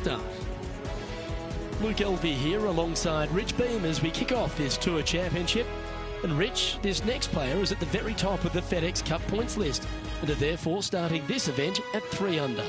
start. Luke Elvey here alongside Rich Beem as we kick off this Tour Championship. And Rich, this next player is at the very top of the FedEx Cup points list and are therefore starting this event at 3 under.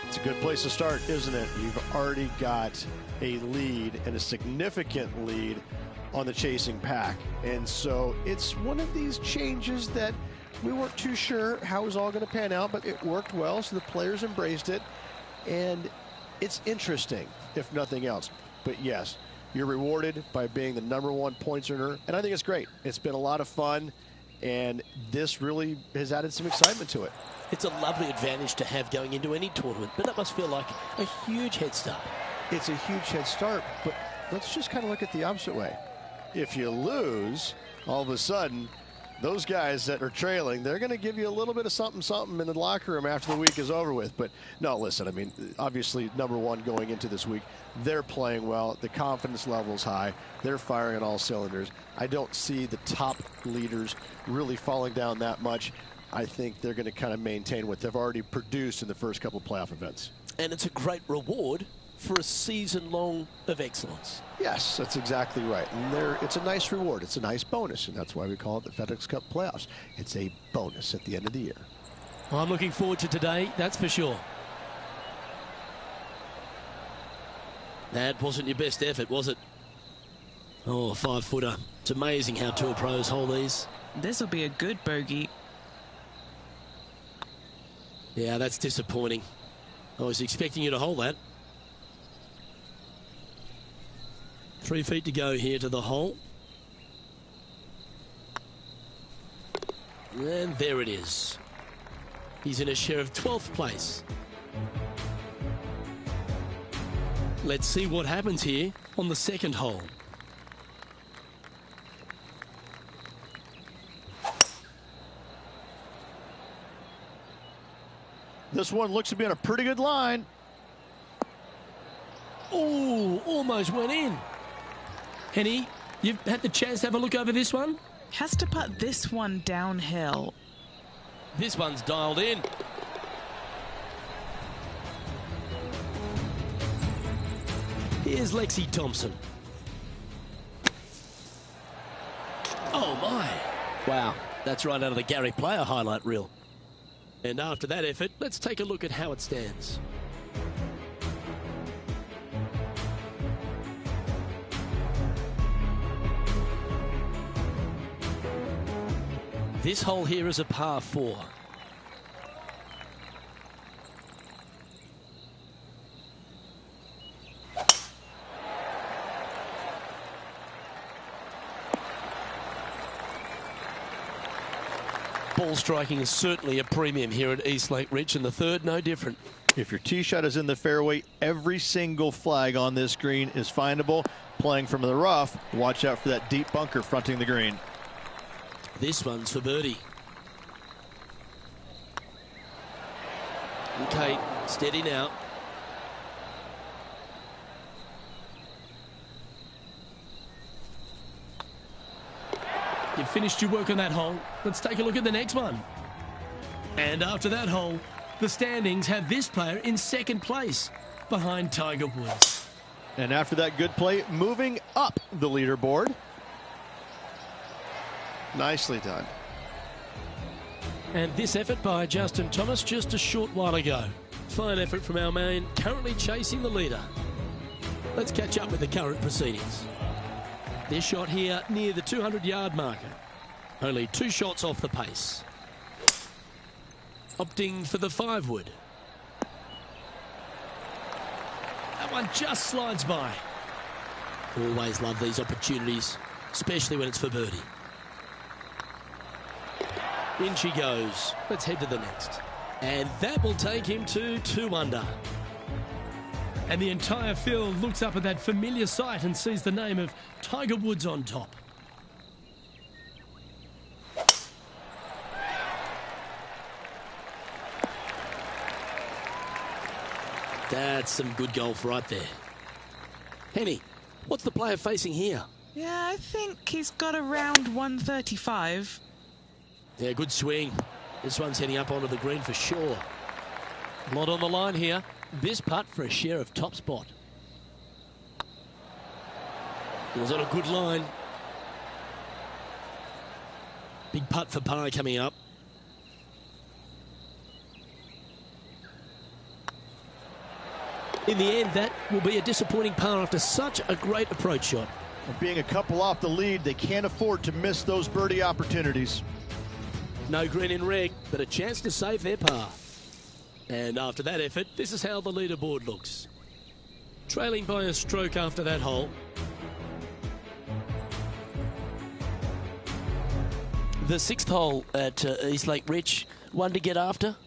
It's a good place to start, isn't it? You've already got a lead, and a significant lead, on the chasing pack. And so it's one of these changes that we weren't too sure how it was all going to pan out, but it worked well, so the players embraced it. And it's interesting, if nothing else. But yes, you're rewarded by being the #1 points earner, and I think it's great. It's been a lot of fun, and this really has added some excitement to it. It's a lovely advantage to have going into any tournament, but that must feel like a huge head start. It's a huge head start, but let's just kind of look at the opposite way. If you lose, all of a sudden, those guys that are trailing, they're going to give you a little bit of something in the locker room after the week is over with. But no, listen, I mean, obviously, #1 going into this week, they're playing well. The confidence level is high. They're firing on all cylinders. I don't see the top leaders really falling down that much. I think they're going to kind of maintain what they've already produced in the first couple of playoff events. And it's a great reward for a season-long of excellence. Yes, that's exactly right. And it's a nice reward. It's a nice bonus, and that's why we call it the FedEx Cup playoffs. It's a bonus at the end of the year. Well, I'm looking forward to today, that's for sure. That wasn't your best effort, was it? Oh, a 5-footer. It's amazing how Tour pros hold these. This will be a good bogey. Yeah, that's disappointing. I was expecting you to hold that. 3 feet to go here to the hole. And there it is. He's in a share of 12th place. Let's see what happens here on the second hole. This one looks to be on a pretty good line. Oh, almost went in. Henny, you've had the chance to have a look over this one? Has to put this one downhill. This one's dialed in. Here's Lexi Thompson. Oh my. Wow, that's right out of the Gary Player highlight reel. And after that effort, let's take a look at how it stands. This hole here is a par 4. Ball striking is certainly a premium here at Eastlake, Rich, and the third no different. If your tee shot is in the fairway, every single flag on this green is findable. Playing from the rough, watch out for that deep bunker fronting the green. This one's for birdie. Okay, steady now. You've finished your work on that hole. Let's take a look at the next one. And after that hole, the standings have this player in second place behind Tiger Woods. And after that good play, moving up the leaderboard. Nicely done. And this effort by Justin Thomas just a short while ago. Fine effort from our man, currently chasing the leader. Let's catch up with the current proceedings. This shot here near the 200-yard marker. Only 2 shots off the pace. Opting for the 5-wood. That one just slides by. Always love these opportunities, especially when it's for birdie. In she goes. Let's head to the next. And that will take him to 2 under. And the entire field looks up at that familiar sight and sees the name of Tiger Woods on top. That's some good golf right there. Henny, what's the player facing here? Yeah, I think he's got around 135. Yeah, good swing. This one's heading up onto the green for sure. A lot on the line here. This putt for a share of top spot. It was on a good line. Big putt for par coming up. In the end, that will be a disappointing par after such a great approach shot. And being a couple off the lead, they can't afford to miss those birdie opportunities. No green in reg, but a chance to save their par. And after that effort, this is how the leaderboard looks. Trailing by a stroke after that hole. The 6th hole at East Lake Rich, one to get after.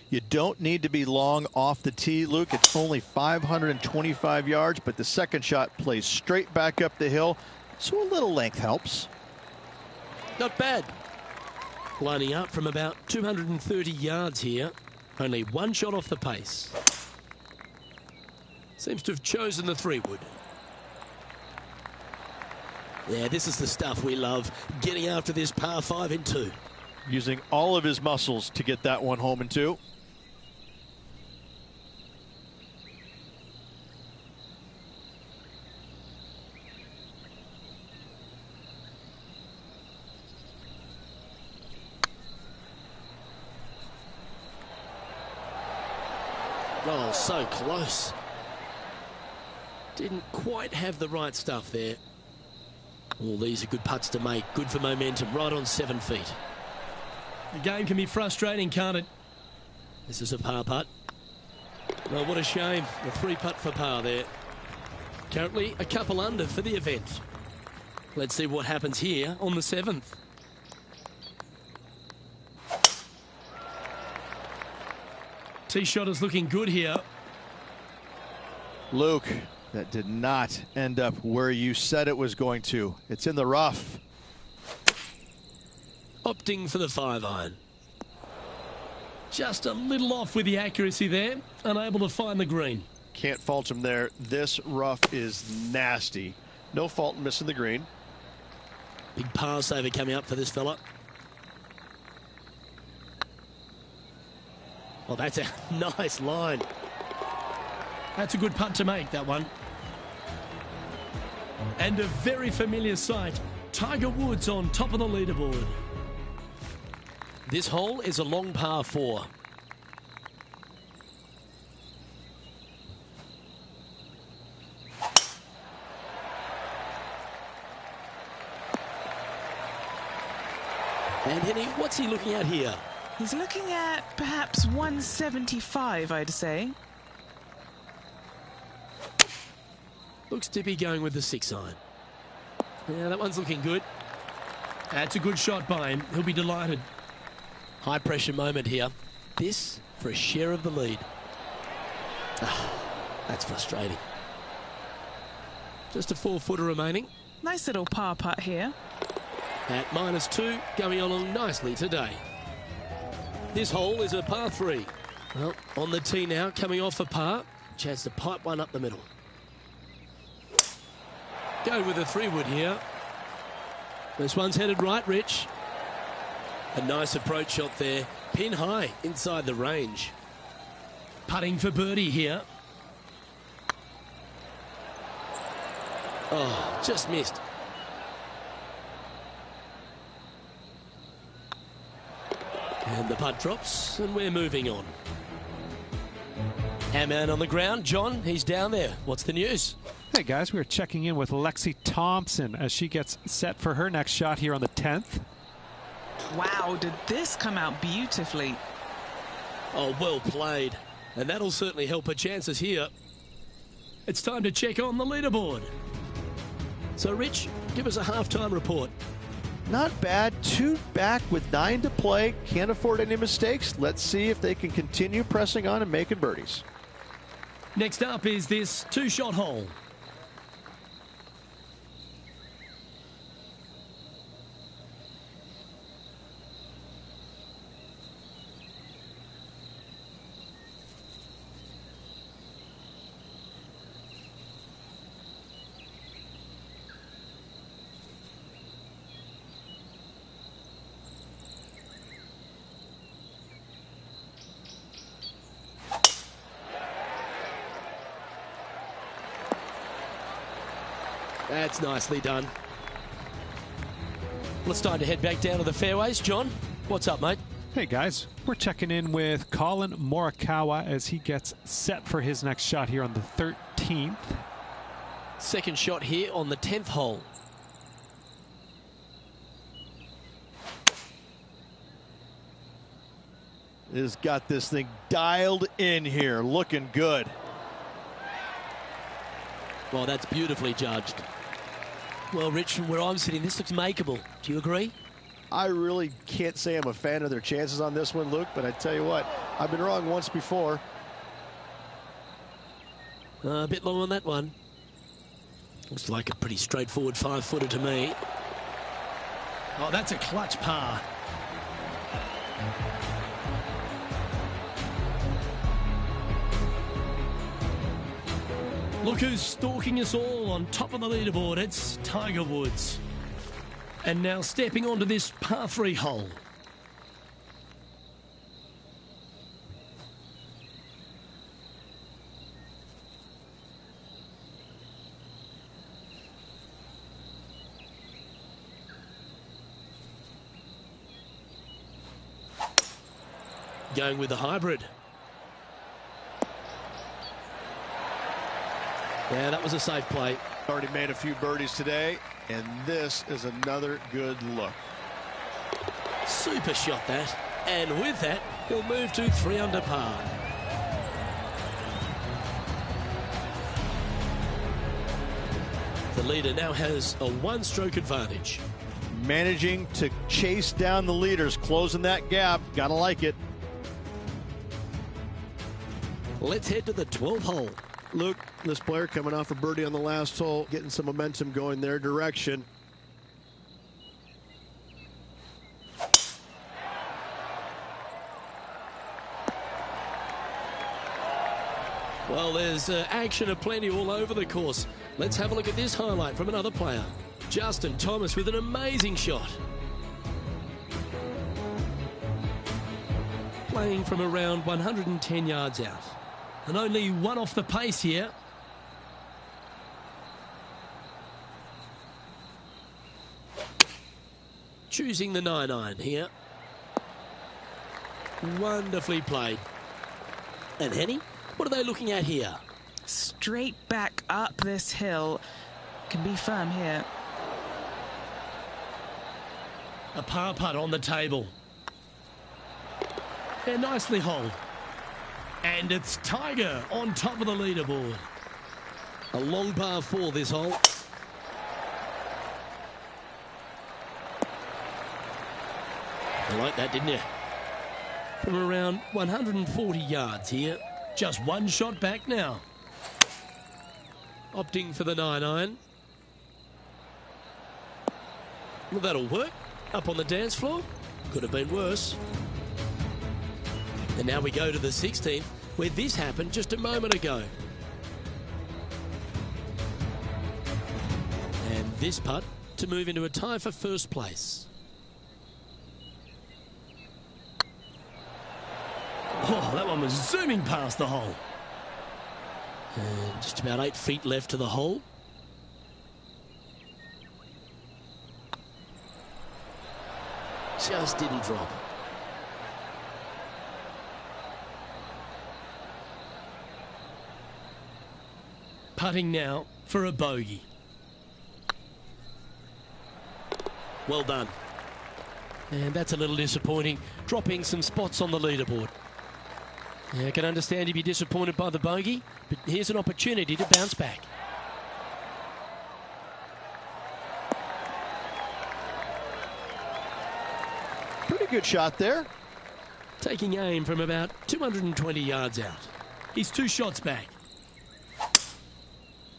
You don't need to be long off the tee, Luke. It's only 525 yards, but the second shot plays straight back up the hill, so a little length helps. Not bad. Lining up from about 230 yards here. Only one shot off the pace. Seems to have chosen the 3-wood. Yeah, this is the stuff we love. Getting after this par 5 in 2. Using all of his muscles to get that one home in 2. Oh, so close. Didn't quite have the right stuff there. All these are good putts to make. Good for momentum. Right on 7 feet. The game can be frustrating, can't it? This is a par putt. Well, what a shame. A 3-putt for par there. Currently a couple under for the event. Let's see what happens here on the 7th. Tee shot is looking good here. Luke, that did not end up where you said it was going to. It's in the rough. Opting for the 5-iron. Just a little off with the accuracy there. Unable to find the green. Can't fault him there. This rough is nasty. No fault in missing the green. Big par saver coming up for this fella. Well, that's a nice line. That's a good putt to make, that one. And a very familiar sight. Tiger Woods on top of the leaderboard. This hole is a long par 4. And Henny, what's he looking at here? He's looking at perhaps 175, I'd say. Looks to be going with the 6-iron. Yeah, that one's looking good. That's a good shot by him. He'll be delighted. High pressure moment here. This for a share of the lead. That's frustrating. Just a 4-footer remaining. Nice little par putt here. At -2, going along nicely today. This hole is a par 3. Well, on the tee now, coming off a par. Chance to pipe one up the middle. Go with a 3-wood here. This one's headed right, Rich. A nice approach shot there. Pin high inside the range. Putting for birdie here. Oh, just missed. And the putt drops, and we're moving on. Our man on the ground, John, he's down there. What's the news? Hey guys, we are checking in with Lexi Thompson as she gets set for her next shot here on the 10th. Wow, did this come out beautifully. Oh, well played. And that'll certainly help her chances here. It's time to check on the leaderboard. So, Rich, give us a halftime report. Not bad. 2 back with 9 to play. Can't afford any mistakes. Let's see if they can continue pressing on and making birdies. Next up is this 2-shot hole. That's nicely done. Well, it's time to head back down to the fairways. John, what's up, mate? Hey guys, we're checking in with Colin Morikawa as he gets set for his next shot here on the 13th. Second shot here on the 10th hole. Has got this thing dialed in here, looking good. Well, that's beautifully judged. Well, Rich, from where I'm sitting, this looks makeable. Do you agree? I really can't say I'm a fan of their chances on this one, Luke, but I tell you what, I've been wrong once before. A bit long on that one. Looks like a pretty straightforward 5-footer to me. Oh, that's a clutch par. Look who's stalking us all on top of the leaderboard. It's Tiger Woods. And now stepping onto this par 3 hole. Going with the hybrid. Yeah, that was a safe play. Already made a few birdies today, and this is another good look. Super shot that. And with that, he'll move to 3 under par. The leader now has a 1-stroke advantage. Managing to chase down the leaders, closing that gap. Gotta like it. Let's head to the 12th hole. Luke, this player coming off a birdie on the last hole, getting some momentum going their direction. Well, there's action aplenty all over the course. Let's have a look at this highlight from another player. Justin Thomas with an amazing shot. Playing from around 110 yards out. And only one off the pace here. Choosing the 9-iron here. Wonderfully played. And Henny, what are they looking at here? Straight back up this hill. Can be firm here. A par putt on the table. And nicely holed. And it's Tiger on top of the leaderboard. A long par 4 this hole. You like that, didn't you? From around 140 yards here. Just one shot back now. Opting for the 9-iron. Well, that'll work. Up on the dance floor. Could have been worse. And now we go to the 16th, where this happened just a moment ago. And this putt to move into a tie for first place. Oh, that one was zooming past the hole. And just about 8 feet left to the hole. Just didn't drop. Putting now for a bogey. Well done. And that's a little disappointing, dropping some spots on the leaderboard. Yeah, I can understand you'd be disappointed by the bogey, but here's an opportunity to bounce back. Pretty good shot there. Taking aim from about 220 yards out. He's 2 shots back.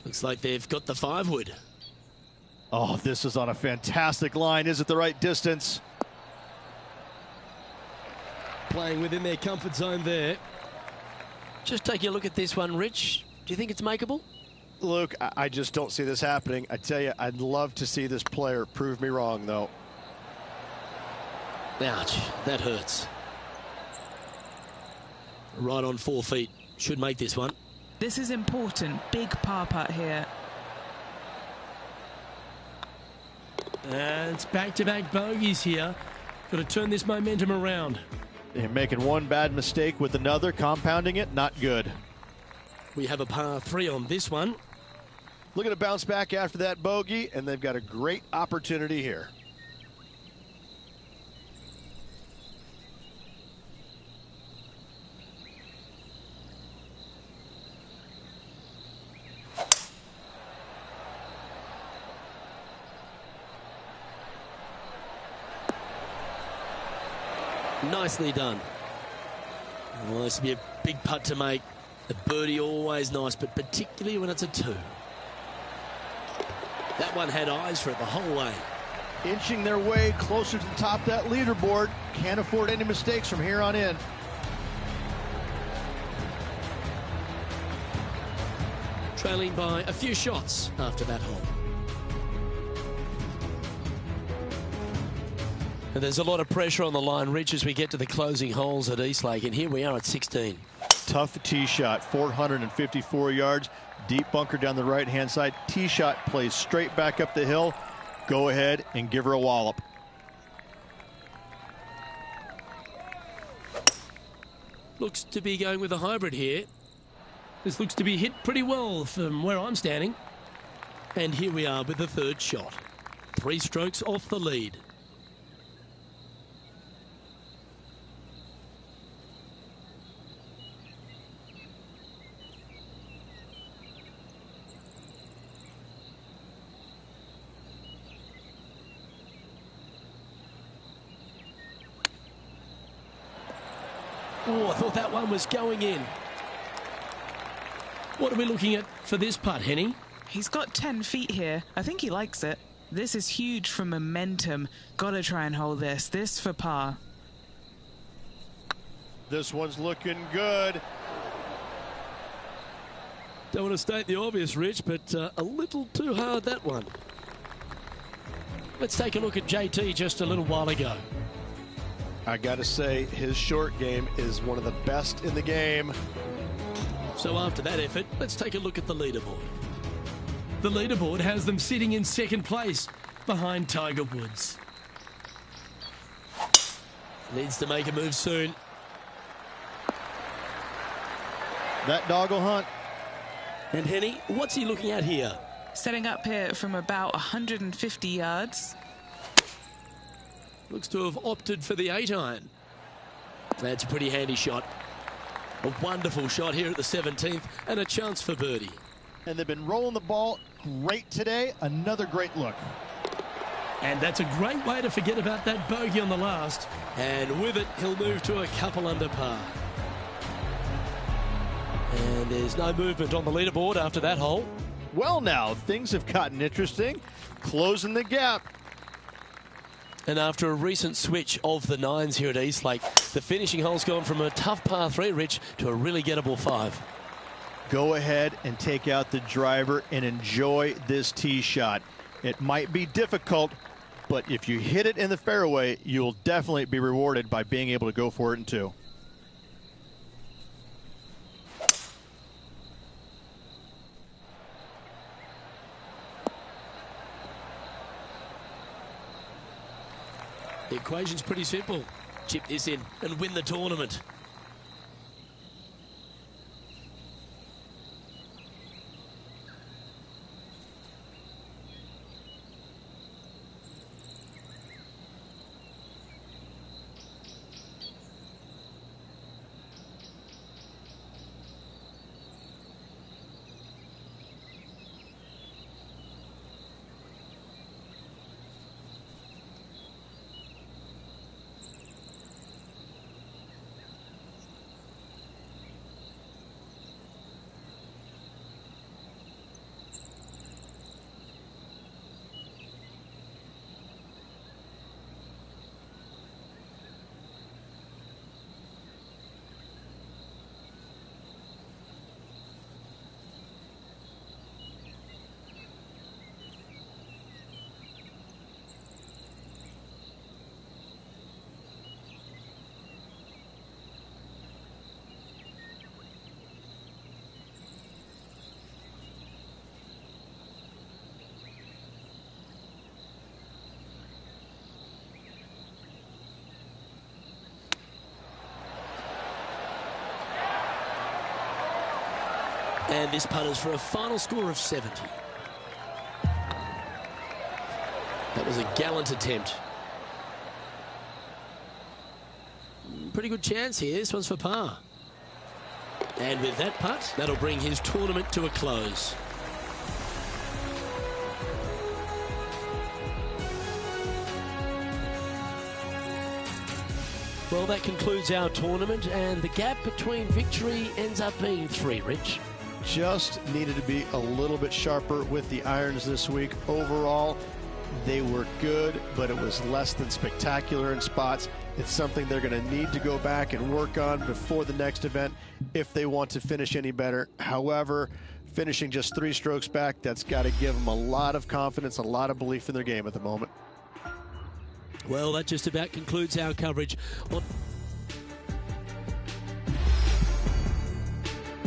Looks like they've got the 5-wood. Oh, this is on a fantastic line. Is it the right distance? Playing within their comfort zone there. Just taking a look at this one, Rich. Do you think it's makeable? Luke, I just don't see this happening. I tell you, I'd love to see this player prove me wrong, though. Ouch, that hurts. Right on 4 feet. Should make this one. This is important. Big par putt here. And it's back-to-back bogeys here. Got to turn this momentum around. They're making one bad mistake with another, compounding it, not good. We have a par 3 on this one. Looking to bounce back after that bogey, and they've got a great opportunity here. Nicely done. Well, this will be a big putt to make. A birdie always nice, but particularly when it's a 2. That one had eyes for it the whole way. Inching their way closer to the top of that leaderboard. Can't afford any mistakes from here on in. Trailing by a few shots after that hole. And there's a lot of pressure on the line, Rich, as we get to the closing holes at Eastlake, and here we are at 16. Tough tee shot, 454 yards, deep bunker down the right-hand side. Tee shot plays straight back up the hill. Go ahead and give her a wallop. Looks to be going with a hybrid here. This looks to be hit pretty well from where I'm standing. And here we are with the 3rd shot. 3 strokes off the lead. Oh, I thought that one was going in. What are we looking at for this putt, Henny? He's got 10 feet here. I think he likes it. This is huge for momentum. Gotta try and hold this. This for par. This one's looking good. Don't want to state the obvious, Rich, but a little too hard, that one. Let's take a look at JT just a little while ago. I got to say, his short game is one of the best in the game. So after that effort, let's take a look at the leaderboard. The leaderboard has them sitting in 2nd place behind Tiger Woods. Needs to make a move soon. That dog will hunt. And Henny, what's he looking at here? Setting up here from about 150 yards. Looks to have opted for the 8-iron. That's a pretty handy shot. A wonderful shot here at the 17th and a chance for birdie. And they've been rolling the ball great today. Another great look. And that's a great way to forget about that bogey on the last. And with it, he'll move to a couple under par. And there's no movement on the leaderboard after that hole. Well, now, things have gotten interesting. Closing the gap. And after a recent switch of the 9s here at Eastlake, the finishing hole's gone from a tough par 3, Rich, to a really gettable 5. Go ahead and take out the driver and enjoy this tee shot. It might be difficult, but if you hit it in the fairway, you'll definitely be rewarded by being able to go for it in 2. The equation's pretty simple. Chip this in and win the tournament. And this putters for a final score of 70. That was a gallant attempt. Pretty good chance here. This one's for par. And with that putt, that'll bring his tournament to a close. Well, that concludes our tournament, and the gap between victory ends up being 3, Rich. Just needed to be a little bit sharper with the irons this week. Overall, they were good, but it was less than spectacular in spots. It's something they're going to need to go back and work on before the next event if they want to finish any better. However, finishing just 3 strokes back, that's got to give them a lot of confidence, a lot of belief in their game at the moment. Well, that just about concludes our coverage on